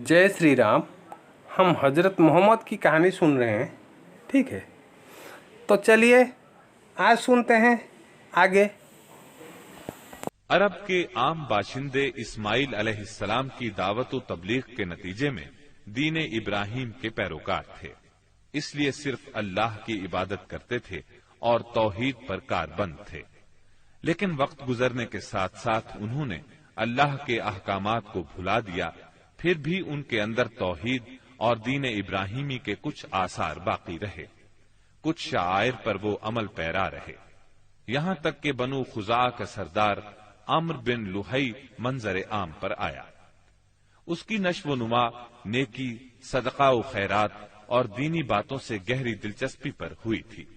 जय श्री राम। हम हजरत मोहम्मद की कहानी सुन रहे हैं, ठीक है? तो चलिए आज सुनते हैं आगे। अरब के आम बाशिंदे इस्माइल अलैहिस्सलाम की दावत व तबलीग के नतीजे में दीन इब्राहिम के पैरोकार थे, इसलिए सिर्फ अल्लाह की इबादत करते थे और तौहीद पर कारबंद थे। लेकिन वक्त गुजरने के साथ साथ उन्होंने अल्लाह के अहकामात को भुला दिया। फिर भी उनके अंदर तौहीद और दीन इब्राहिमी के कुछ आसार बाकी रहे। कुछ शाआइर पर वो अमल पैरा रहे, यहां तक कि बनु खुजा का सरदार अम्र बिन लुहई मंजर आम पर आया। उसकी नश्व नुमा नेकी, सदका व खैरात और दीनी बातों से गहरी दिलचस्पी पर हुई थी,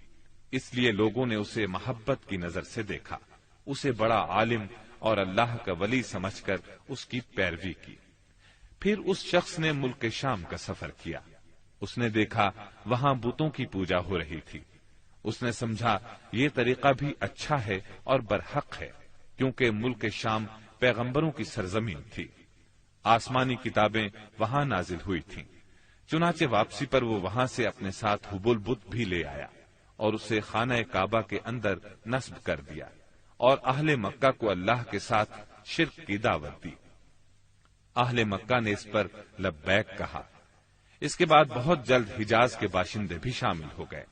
इसलिए लोगों ने उसे मोहब्बत की नजर से देखा, उसे बड़ा आलिम और अल्लाह का वली समझकर उसकी पैरवी की। फिर उस शख्स ने मुल्क शाम का सफर किया। उसने देखा वहां बुतों की पूजा हो रही थी। उसने समझा ये तरीका भी अच्छा है और बरहक है, क्योंकि मुल्क शाम पैगंबरों की सरजमीन थी। आसमानी किताबें वहां नाजिल हुई थीं। चुनाचे वापसी पर वो वहां से अपने साथ हुबुल बुत भी ले आया और उसे खाना काबा के अंदर नस्ब कर दिया और अहले मक्का को अल्लाह के साथ शिर्क की दावत दी। अहले मक्का ने इस पर लब्बैक कहा। इसके बाद बहुत जल्द हिजाज के बाशिंदे भी शामिल हो गए,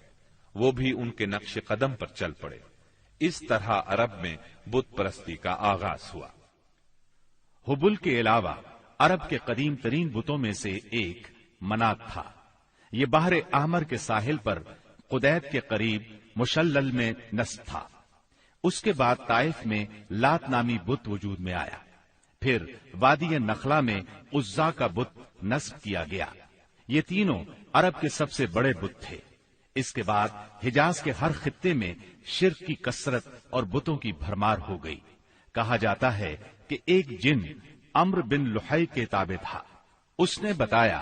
वो भी उनके नक्श कदम पर चल पड़े। इस तरह अरब में बुत परस्ती का आगाज हुआ। हुबुल के अलावा अरब के कदीम तरीन बुतों में से एक मनात था। ये बाहर आहमर के साहिल पर कुदैत के करीब मुशल्लल में नस्ब था। उसके बाद ताइफ में लात नामी बुत वजूद में आया। फिर वादी नखला में उज्जा का बुत नस्ब किया गया। ये तीनों अरब के सबसे बड़े बुत थे। इसके बाद हिजाज के हर खित्ते में शिर्क की कसरत और बुतों की भरमार हो गई। कहा जाता है कि एक जिन अम्र बिन लुहई के ताबे था। उसने बताया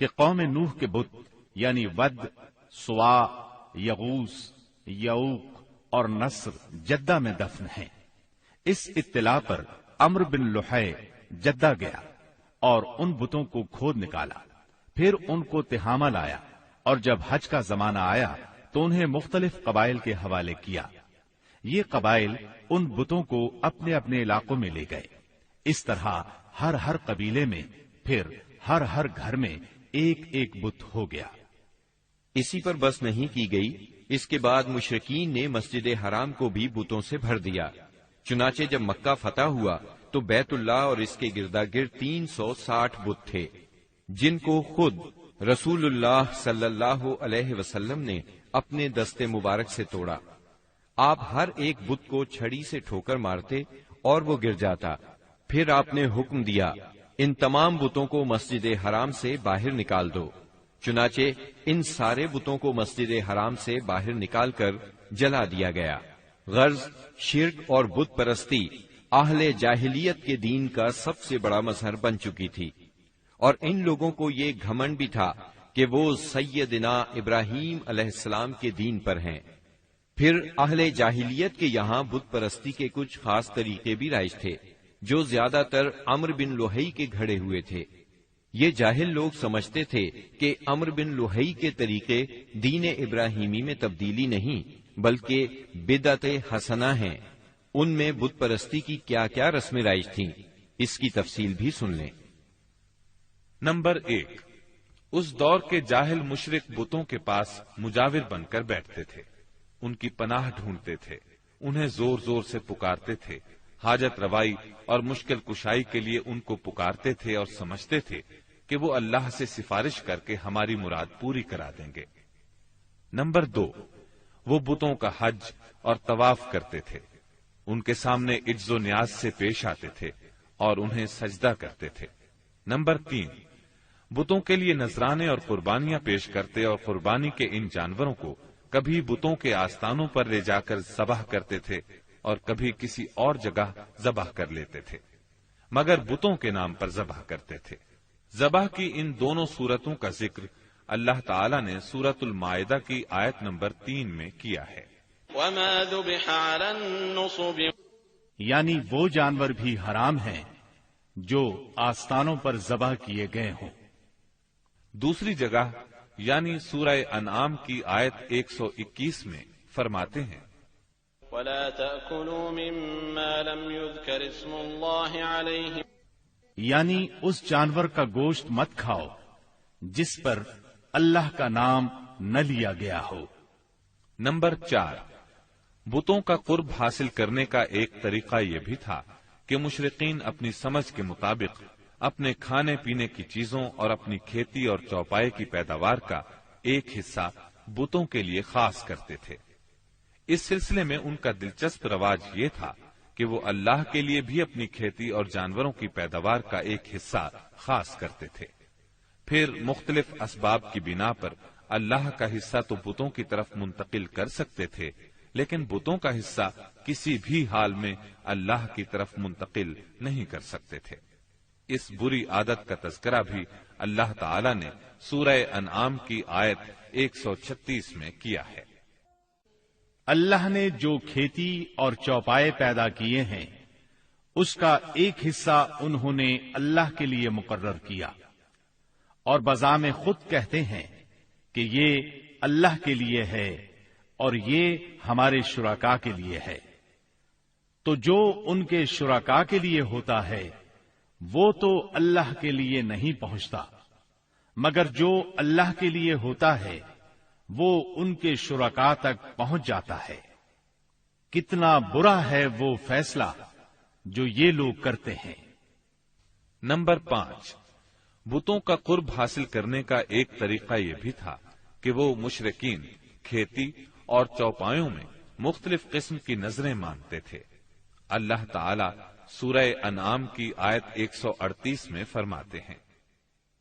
कि कौम नूह के बुत यानी वद, सुवा, यगूस, यऊक और नस्र जद्दा में दफन हैं। इस इत्तिला पर अम्र बिन लुहै जद्दा गया और उन बुतों को खोद निकाला। फिर उनको तिहामा लाया और जब हज का जमाना आया तो उन्हें मुख्तलिफ कबाइल के हवाले किया। ये कबाइल उन बुतों को अपने अपने इलाकों में ले गए। इस तरह हर हर कबीले में फिर हर हर घर में एक एक बुत हो गया। इसी पर बस नहीं की गई। इसके बाद मुशरिकीन ने मस्जिद हराम को भी बुतों से भर दिया। चुनाचे जब मक्का फतह हुआ तो बैतुल्लाह और इसके गिरदागिर्द 360 बुत थे, जिनको खुद रसूलुल्लाह सल्लल्लाहु अलैहि वसल्लम ने अपने दस्ते मुबारक से तोड़ा। आप हर एक बुत को छड़ी से ठोकर मारते और वो गिर जाता। फिर आपने हुक्म दिया, इन तमाम बुतों को मस्जिद हराम से बाहर निकाल दो। चुनाचे इन सारे बुतों को मस्जिद हराम से बाहर निकालकर जला दिया गया। गर्ज, शिर्क और बुत परस्ती आहले जाहिलियत के दीन का सबसे बड़ा मजहर बन चुकी थी, और इन लोगों को ये घमंड भी था कि वो सैयदना इब्राहीम अलैहिस्सलाम के दीन पर हैं। फिर आहले जाहिलियत के यहाँ बुत परस्ती के कुछ खास तरीके भी राइज थे, जो ज्यादातर अम्र बिन लुहई के घड़े हुए थे। ये जाहिल लोग समझते थे कि अम्र बिन लुहई के तरीके दीन इब्राहिमी में तब्दीली नहीं बल्कि बिदअत हसना हैं। उनमें बुत परस्ती की क्या क्या रस्में राइज थीं, इसकी तफसील भी सुन लें। नंबर 1, उस दौर के जाहिल मुशरिक बुतों के पास मुजाविर बनकर बैठते थे, उनकी पनाह ढूंढते थे, उन्हें जोर जोर से पुकारते थे, हाजत रवाई और मुश्किल कुशाई के लिए उनको पुकारते थे और समझते थे कि वो अल्लाह से सिफारिश करके हमारी मुराद पूरी करा देंगे। नंबर 2, वो बुतों का हज और तवाफ करते थे, उनके सामने इज्जो न्याज से पेश आते थे और उन्हें सजदा करते थे। नंबर 3, बुतों के लिए नजराने और कुर्बानियां पेश करते और कुर्बानी के इन जानवरों को कभी बुतों के आस्थानों पर ले जाकर ज़बाह करते थे और कभी किसी और जगह ज़बाह कर लेते थे, मगर बुतों के नाम पर ज़बाह करते थे। ज़बाह की इन दोनों सूरतों का जिक्र अल्लाह ताला ने सूरतुल माइदा की आयत नंबर 3 में किया है। यानी वो जानवर भी हराम हैं जो आस्थानों पर ज़बह किए गए हों। दूसरी जगह यानी सूरह अनआम की आयत 121 में फरमाते हैं, वला तअकुलू मिम्मा लम युज़कर इस्मुल्लाहि अलैहि, यानी उस जानवर का गोश्त मत खाओ जिस पर अल्लाह का नाम न लिया गया हो। नंबर 4, बुतों का कुर्ब हासिल करने का एक तरीका यह भी था कि मुशरिकीन अपनी समझ के मुताबिक अपने खाने पीने की चीजों और अपनी खेती और चौपाए की पैदावार का एक हिस्सा बुतों के लिए खास करते थे। इस सिलसिले में उनका दिलचस्प रवाज ये था कि वो अल्लाह के लिए भी अपनी खेती और जानवरों की पैदावार का एक हिस्सा खास करते थे। फिर मुख्तलिफ असबाब की बिना पर अल्लाह का हिस्सा तो बुतों की तरफ मुंतकिल कर सकते थे, लेकिन बुतों का हिस्सा किसी भी हाल में अल्लाह की तरफ मुंतकिल नहीं कर सकते थे। इस बुरी आदत का तज़किरा भी अल्लाह ताला ने सूरह अनआम की आयत 136 में किया है। अल्लाह ने जो खेती और चौपाए पैदा किए हैं उसका एक हिस्सा उन्होंने अल्लाह के लिए मुकर्रर किया और बज़ामे खुद कहते हैं कि ये अल्लाह के लिए है और ये हमारे शुरका के लिए है। तो जो उनके शुरका के लिए होता है वो तो अल्लाह के लिए नहीं पहुंचता, मगर जो अल्लाह के लिए होता है वो उनके शुरका तक पहुंच जाता है। कितना बुरा है वो फैसला जो ये लोग करते हैं। नंबर 5, बुतों का कुर्ब हासिल करने का एक तरीका यह भी था कि वो मुशरिकीन खेती और चौपायों में मुख्तलिफ किस्म की नजरें मानते थे। अल्लाह ताला सूरह अनआम की आयत 138 में फरमाते हैं,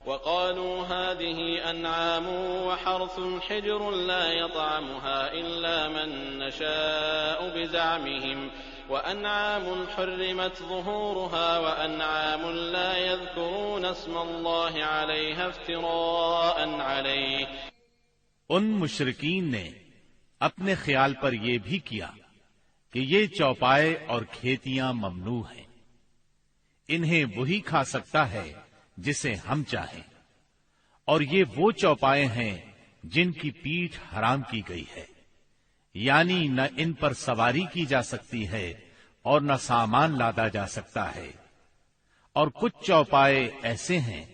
वक़ालू हादिही अनआमु व हर्सुन हिज्रुन ला यतअमुहा इल्ला मन नशाअु बिज़अमिहिम व अनआमुन हुर्रिमत ज़ुहूरुहा व अनआमुन ला यज़कुरून अस्मल्लाहि अलैहा इफ्तिराअन अलैहि। उन मुशरिकीन ने अपने ख्याल पर यह भी किया कि ये चौपाए और खेतियां ममनू हैं, इन्हें वही खा सकता है जिसे हम चाहें, और ये वो चौपाए हैं जिनकी पीठ हराम की गई है, यानी न इन पर सवारी की जा सकती है और न सामान लादा जा सकता है। और कुछ चौपाए ऐसे हैं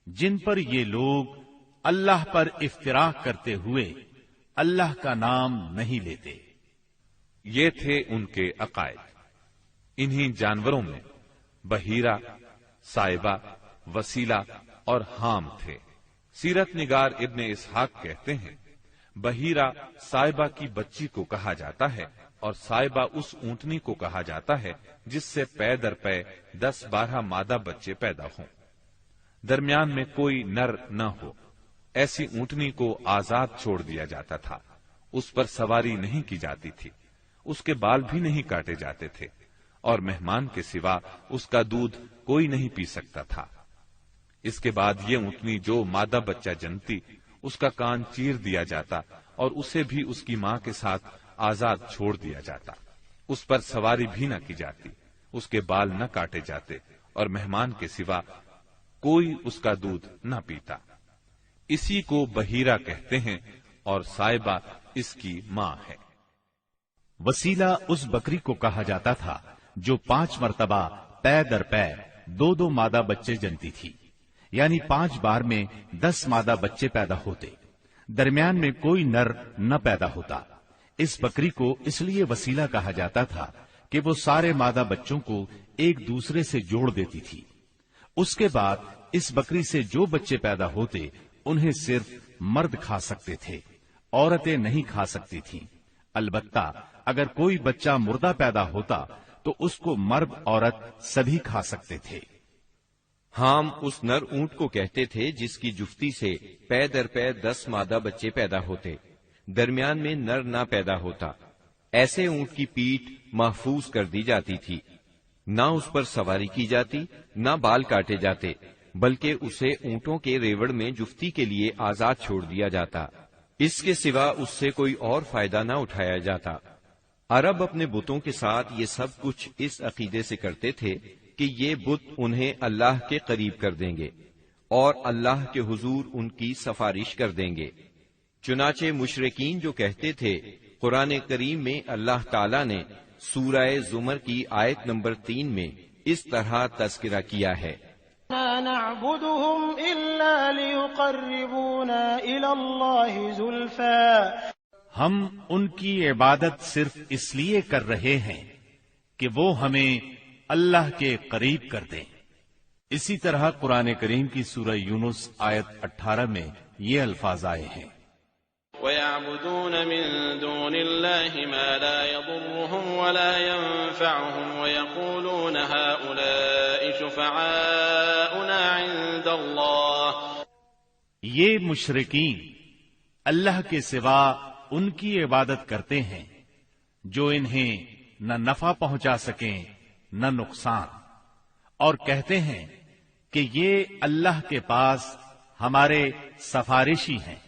जिन पर ये लोग अल्लाह पर इफ्तिरा करते हुए अल्लाह का नाम नहीं लेते। ये थे उनके अकायद। इन्हीं जानवरों में बहीरा, साइबा, वसीला और हाम थे। सीरत निगार इब्ने इसहाक कहते हैं, बहीरा साइबा की बच्ची को कहा जाता है और साइबा उस ऊंटनी को कहा जाता है जिससे पै दर पै 10-12 मादा बच्चे पैदा हों, दरमियान में कोई नर न हो। ऐसी ऊंटनी को आजाद छोड़ दिया जाता था, उस पर सवारी नहीं की जाती थी, उसके बाल भी नहीं काटे जाते थे और मेहमान के सिवा उसका दूध कोई नहीं पी सकता था। इसके बाद ये ऊंटनी जो मादा बच्चा जनती, उसका कान चीर दिया जाता और उसे भी उसकी मां के साथ आजाद छोड़ दिया जाता। उस पर सवारी भी न की जाती, उसके बाल न काटे जाते और मेहमान के सिवा कोई उसका दूध न पीता। इसी को बहीरा कहते हैं और साइबा इसकी मां है। वसीला उस बकरी को कहा जाता था जो 5 मरतबा पै दर पै 2-2 मादा बच्चे जनती थी, यानी 5 बार में 10 मादा बच्चे पैदा होते, दरमियान में कोई नर न पैदा होता। इस बकरी को इसलिए वसीला कहा जाता था कि वो सारे मादा बच्चों को एक दूसरे से जोड़ देती थी। उसके बाद इस बकरी से जो बच्चे पैदा होते उन्हें सिर्फ मर्द खा सकते थे, औरतें नहीं खा सकती थीं। अलबत्ता अगर कोई बच्चा मुर्दा पैदा होता तो उसको मर्द औरत सभी खा सकते थे। हाम उस नर ऊंट को कहते थे जिसकी जुफ्ती से पै दर पै 10 मादा बच्चे पैदा होते, दरमियान में नर ना पैदा होता। ऐसे ऊंट की पीठ महफूज कर दी जाती थी, ना उस पर सवारी की जाती, ना बाल काटे जाते, बल्कि उसे ऊंटों के रेवड़ में जुफ्ती के लिए आजाद छोड़ दिया जाता। इसके सिवा उससे कोई और फायदा न उठाया जाता। अरब अपने बुतों के साथ ये सब कुछ इस अकीदे से करते थे کہ یہ بت انہیں اللہ کے قریب کر دیں گے اور اللہ کے حضور ان کی سفارش کر دیں گے۔ چنانچہ مشرکین جو کہتے تھے، قرآن کریم میں اللہ تعالیٰ نے سورہ زمر کی آیت نمبر 3 میں اس طرح تذکرہ کیا ہے، لا نعبدهم إلا ليقربونا إلى الله زلفى، ہم ان کی عبادت صرف اس لیے کر رہے ہیں کہ وہ ہمیں اللہ کے قریب کر دیں۔ اسی طرح قرآن کریم کی سورہ یونس آیت 18 میں یہ الفاظ آئے ہیں، وَيَعْبُدُونَ مِن دُونِ اللَّهِ مَا لَا يَضُرُّهُمْ وَلَا يَنفَعُهُمْ وَيَقُولُونَ هَؤُلَاءِ شُفَعَاؤُنَا عِندَ اللَّهِ، یہ مشرکین اللہ کے سوا ان کی عبادت کرتے ہیں جو انہیں نہ نفع پہنچا سکیں نہ نقصان، اور کہتے ہیں کہ یہ اللہ کے پاس ہمارے سفارشی ہیں۔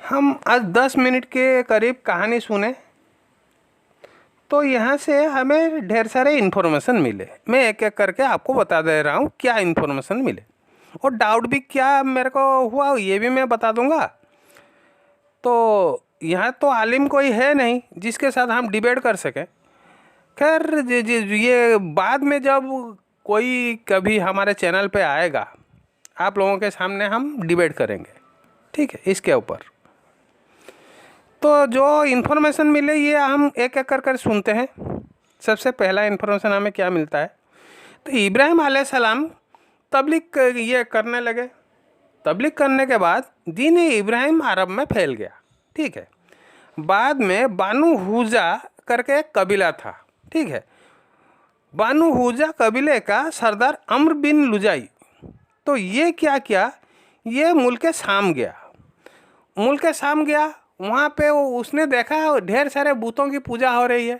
ہم آج 10 منٹ کے قریب کہانی سنیں تو یہاں سے ہمیں ڈھیر سارے انفارمیشن ملے۔ میں ایک ایک کر کے آپ کو بتا دے رہا ہوں کیا انفارمیشن ملے، اور ڈاؤٹ بھی کیا میرے کو ہوا یہ بھی میں بتا دوں گا۔ تو یہاں تو عالم کوئی ہے نہیں جس کے ساتھ ہم ڈیبیٹ کر سکیں۔ خیر یہ بعد میں جب کوئی کبھی ہمارے چینل پہ آئے گا آپ لوگوں کے سامنے ہم ڈیبیٹ کریں گے، ٹھیک ہے، اس کے اوپر۔ تو جو انفارمیشن ملے یہ ہم ایک ایک کر سنتے ہیں۔ سب سے پہلا انفارمیشن ہمیں کیا ملتا ہے، تو ابراہیم علیہ السلام تبلیغ یہ کرنے لگے۔ تبلیغ کرنے کے بعد دین ابراہیم عرب میں پھیل گیا، ٹھیک ہے۔ بعد میں بانو حوزہ کر کے ایک قبیلہ تھا، ٹھیک ہے۔ بانو حوزہ قبیلے کا سردار عمر بن لجائی، تو یہ کیا یہ ملک شام گیا۔ ملک شام گیا، وہاں پہ اس نے دیکھا ڈھیر سارے بتوں کی پوجا ہو رہی ہے۔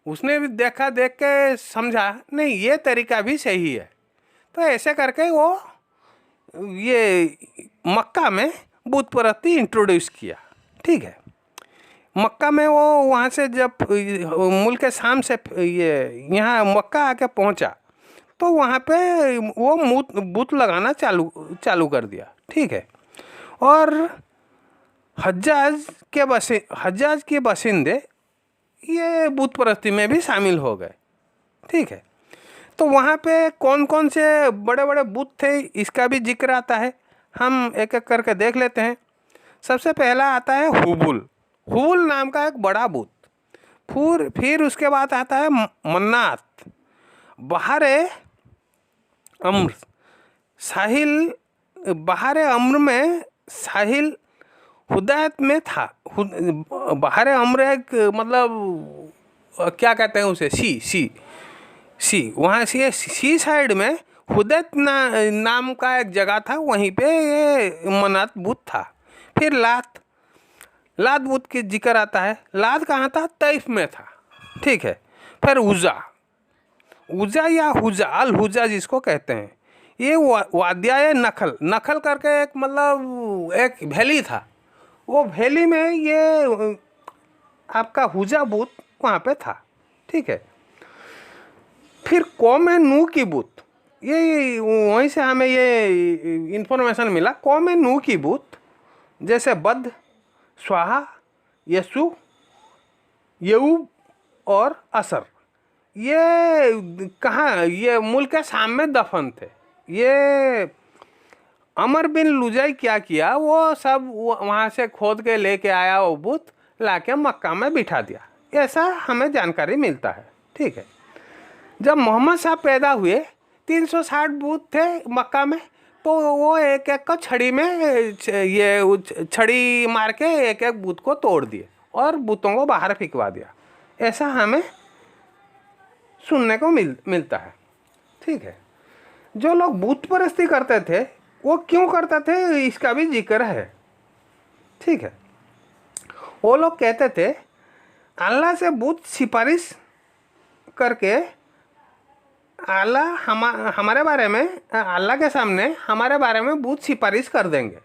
اس نے بھی دیکھ کے سمجھا نہیں یہ طریقہ بھی صحیح ہے، تو ایسے کر کے وہ یہ مکہ میں بت پرستی انٹروڈیوس کیا، ٹھیک ہے۔ مکہ میں وہ وہاں سے جب ملک شام سے یہاں مکہ آ کے پہنچا تو وہاں پہ وہ بت لگانا چالو کر دیا، ٹھیک ہے۔ اور حجاز کے باشندے یہ بت پرستی میں بھی شامل ہو گئے، ٹھیک ہے۔ تو وہاں پہ کون کون سے بڑے بڑے بت تھے اس کا بھی ذکر آتا ہے، ہم ایک ایک کر کے دیکھ لیتے ہیں۔ سب سے پہلا آتا ہے حبل نام کا ایک بڑا بت۔ پھر اس کے بعد آتا ہے منات، بحر امر میں ساحل ہدایت میں تھا۔ بحر امر ایک مطلب کیا کہتے ہیں اسے، سی وہاں سے سی سائڈ میں ہدایت نام کا ایک جگہ تھا، وہیں پہ یہ منات بت تھا۔ پھر لات بت کی ذکر آتا ہے۔ لات کہاں تھا، طیف میں تھا، ٹھیک ہے۔ پھر عزا یا الحجا جس کو کہتے ہیں، یہ وادیائے نخل کر کے ایک مطلب ایک ویلی تھا، وہ ویلی میں یہ آپ کا حجا بت وہاں پہ تھا، ٹھیک ہے۔ پھر قوم نوح کی بت، یہ وہیں سے ہمیں یہ انفارمیشن ملا۔ قوم نوح کی بت جیسے بد، سواہا، یسو، یعوب اور اثر، یہ کہاں، یہ ملک شام میں دفن تھے۔ یہ عمر بن لجائی کیا وہ سب وہاں سے کھود کے لے کے آیا، وہ بت لا کے مکہ میں بٹھا دیا، ایسا ہمیں جانکاری ملتا ہے، ٹھیک ہے۔ جب محمد صاحب پیدا ہوئے 360 بت تھے مکہ میں، تو وہ ایک ایک کو چھڑی میں یہ چھڑی مار کے ایک ایک بت کو توڑ دیے اور بتوں کو باہر پھینکوا دیا، ایسا ہمیں سننے کو ملتا ہے، ٹھیک ہے۔ جو لوگ بت پرستی کرتے تھے وہ کیوں کرتے تھے اس کا بھی ذکر ہے، ٹھیک ہے۔ وہ لوگ کہتے تھے اللہ سے بت سفارش کر کے اللہ ہمارے بارے میں، اللہ کے سامنے ہمارے بارے میں بت سفارش کر دیں گے،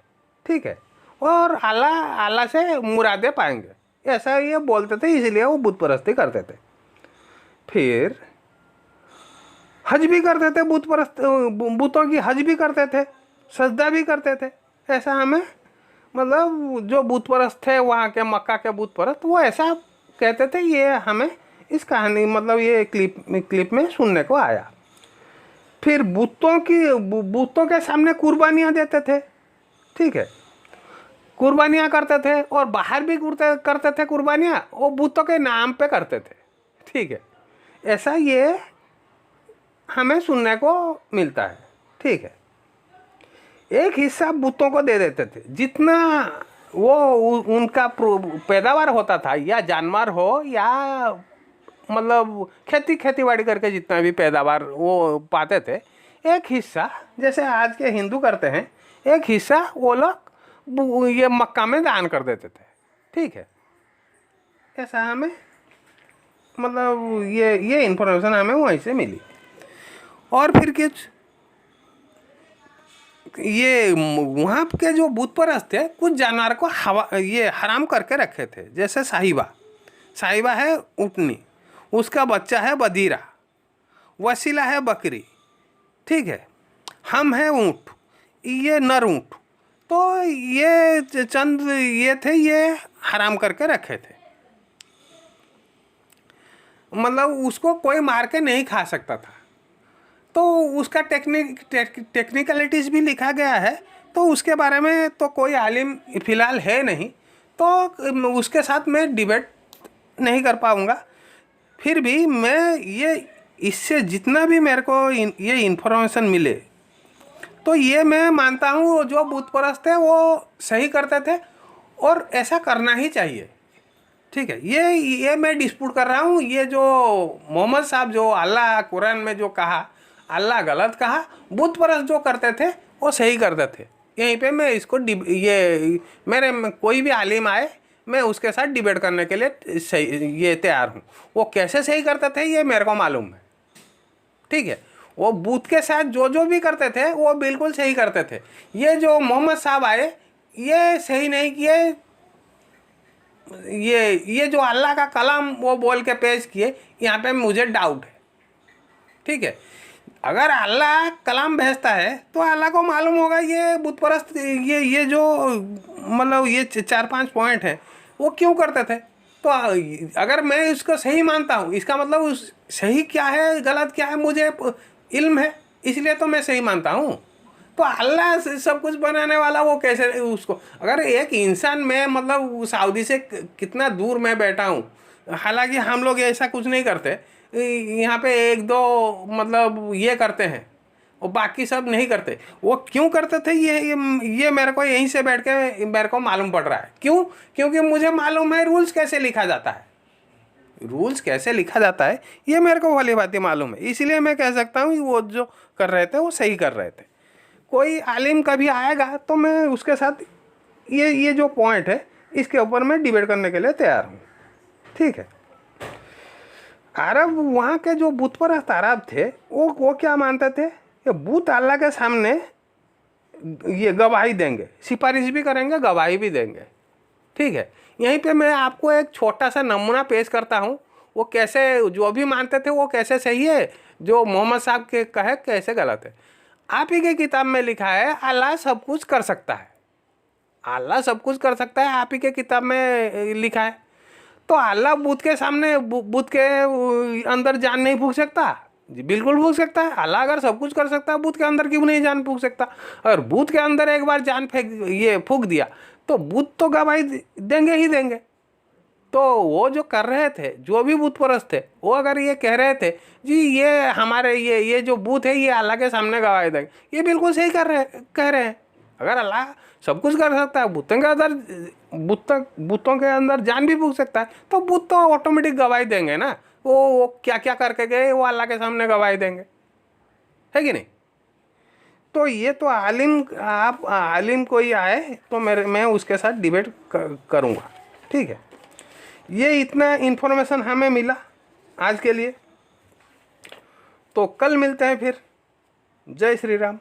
ٹھیک ہے، اور اللہ سے مرادیں پائیں گے، ایسا یہ بولتے تھے، اسی لیے وہ بت پرستی کرتے تھے۔ پھر हज भी करते थे, बुतों की हज भी करते थे, सजदा भी करते थे। ऐसा हमें मतलब जो बुत परस्त थे वहाँ के, मक्का के बुत परस्त, वो ऐसा कहते थे। ये हमें इस कहानी मतलब ये क्लिप में सुनने को आया। फिर बुतों के सामने कुर्बानियाँ देते थे, ठीक है, कुर्बानियाँ करते थे और बाहर भी करते थे कुर्बानियाँ, वो बुतों के नाम पे करते थे, ठीक है। ऐसा ये हमें सुनने को मिलता है, ठीक है। एक हिस्सा बुतों को दे देते थे, जितना वो उनका पैदावार होता था, या जानवर हो या मतलब खेती बाड़ी करके जितना भी पैदावार वो पाते थे, एक हिस्सा जैसे आज के हिंदू करते हैं, एक हिस्सा वो लोग ये मक्का में दान कर देते थे, ठीक है। ऐसा हमें मतलब ये इन्फॉर्मेशन हमें वहीं से मिली। और फिर कुछ ये वहाँ के जो बुत परस्त थे, कुछ जानवर को ये हराम करके रखे थे। जैसे साहिबा है ऊँटनी, उसका बच्चा है बदीरा, वसीला है बकरी, ठीक है, हम है ऊँट, ये नर ऊँट। तो ये चंद ये थे, ये हराम करके रखे थे। मतलब उसको कोई मार के नहीं खा सकता था। तो उसका टेक्निकलिटीज भी लिखा गया है, तो उसके बारे में तो कोई आलिम फ़िलहाल है नहीं, तो उसके साथ मैं डिबेट नहीं कर पाऊँगा। फिर भी मैं ये इससे जितना भी मेरे को ये इन्फॉर्मेशन मिले, तो ये मैं मानता हूँ जो बुत परस्त थे वो सही करते थे और ऐसा करना ही चाहिए, ठीक है। ये मैं डिस्प्यूट कर रहा हूँ। ये जो मोहम्मद साहब जो अल्लाह कुरान में जो कहा, अल्लाह गलत कहा, बुत परस्त जो करते थे वो सही करते थे। यहीं पे मैं इसको मेरे कोई भी आलिम आए, मैं उसके साथ डिबेट करने के लिए ये तैयार हूँ। वो कैसे सही करते थे ये मेरे को मालूम है, ठीक है। वो बूथ के साथ जो भी करते थे वो बिल्कुल सही करते थे। ये जो मोहम्मद साहब आए ये सही नहीं किए। ये जो अल्लाह का कलाम वो बोल के पेश किए, यहाँ पे मुझे डाउट है, ठीक है। अगर अल्लाह कलाम भेजता है तो अल्लाह को मालूम होगा ये बुत परस्त ये जो मतलब ये 4-5 पॉइंट हैं वो क्यों करते थे। तो अगर मैं इसको सही मानता हूँ, इसका मतलब उस सही क्या है गलत क्या है मुझे इल्म है, इसलिए तो मैं सही मानता हूँ। तो अल्लाह सब कुछ बनाने वाला वो कैसे उसको, अगर एक इंसान में मतलब सऊदी से कितना दूर मैं बैठा हूँ, हालांकि हम लोग ऐसा कुछ नहीं करते, यहाँ पे 1-2 मतलब ये करते हैं और बाकी सब नहीं करते। वो क्यों करते थे ये मेरे को यहीं से बैठ के मेरे को मालूम पड़ रहा है। क्यों? क्योंकि मुझे मालूम है रूल्स कैसे लिखा जाता है, रूल्स कैसे लिखा जाता है ये मेरे को भली बात मालूम है। इसलिए मैं कह सकता हूँ वो जो कर रहे थे वो सही कर रहे थे। कोई आलिम कभी आएगा तो मैं उसके साथ ये जो पॉइंट है इसके ऊपर मैं डिबेट करने के लिए तैयार हूँ, ठीक है। अरब वहाँ के जो बुत परस्त अरब थे वो क्या मानते थे, ये बुत अल्लाह के सामने ये गवाही देंगे, सिफारिश भी करेंगे, गवाही भी देंगे, ठीक है। यहीं पे मैं आपको एक छोटा सा नमूना पेश करता हूँ, वो कैसे जो भी मानते थे वो कैसे सही है, जो मोहम्मद साहब के कहे कैसे गलत है। आप ही के किताब में लिखा है अल्लाह सब कुछ कर सकता है, अल्लाह सब कुछ कर सकता है, आप ही के किताब में लिखा है। तो अल्लाह बुत के सामने बुत के अंदर जान नहीं फूंक सकता? जी बिल्कुल फूंक सकता है। अल्लाह अगर सब कुछ कर सकता है बुत के अंदर क्यों नहीं जान फूंक सकता? अगर बुत के अंदर एक बार जान फूंक दिया तो बुत तो गवाही देंगे ही देंगे। तो वो जो कर रहे थे, जो भी बुत परस्त थे, वो अगर ये कह रहे थे जी ये हमारे ये जो बुत है ये अल्लाह के सामने गवाही देंगे, ये बिल्कुल सही कह रहे हैं। अगर अल्लाह सब कुछ कर सकता है, बुतों के अंदर जान भी फूंक सकता है, तो बुत तो ऑटोमेटिक गवाही देंगे ना। वो क्या क्या करके गए वो अल्लाह के सामने गवाही देंगे, है कि नहीं। तो ये तो आप आलिम कोई आए तो मैं उसके साथ डिबेट करूँगा, ठीक है। ये इतना इन्फॉर्मेशन हमें मिला आज के लिए, तो कल मिलते हैं फिर। जय श्री राम।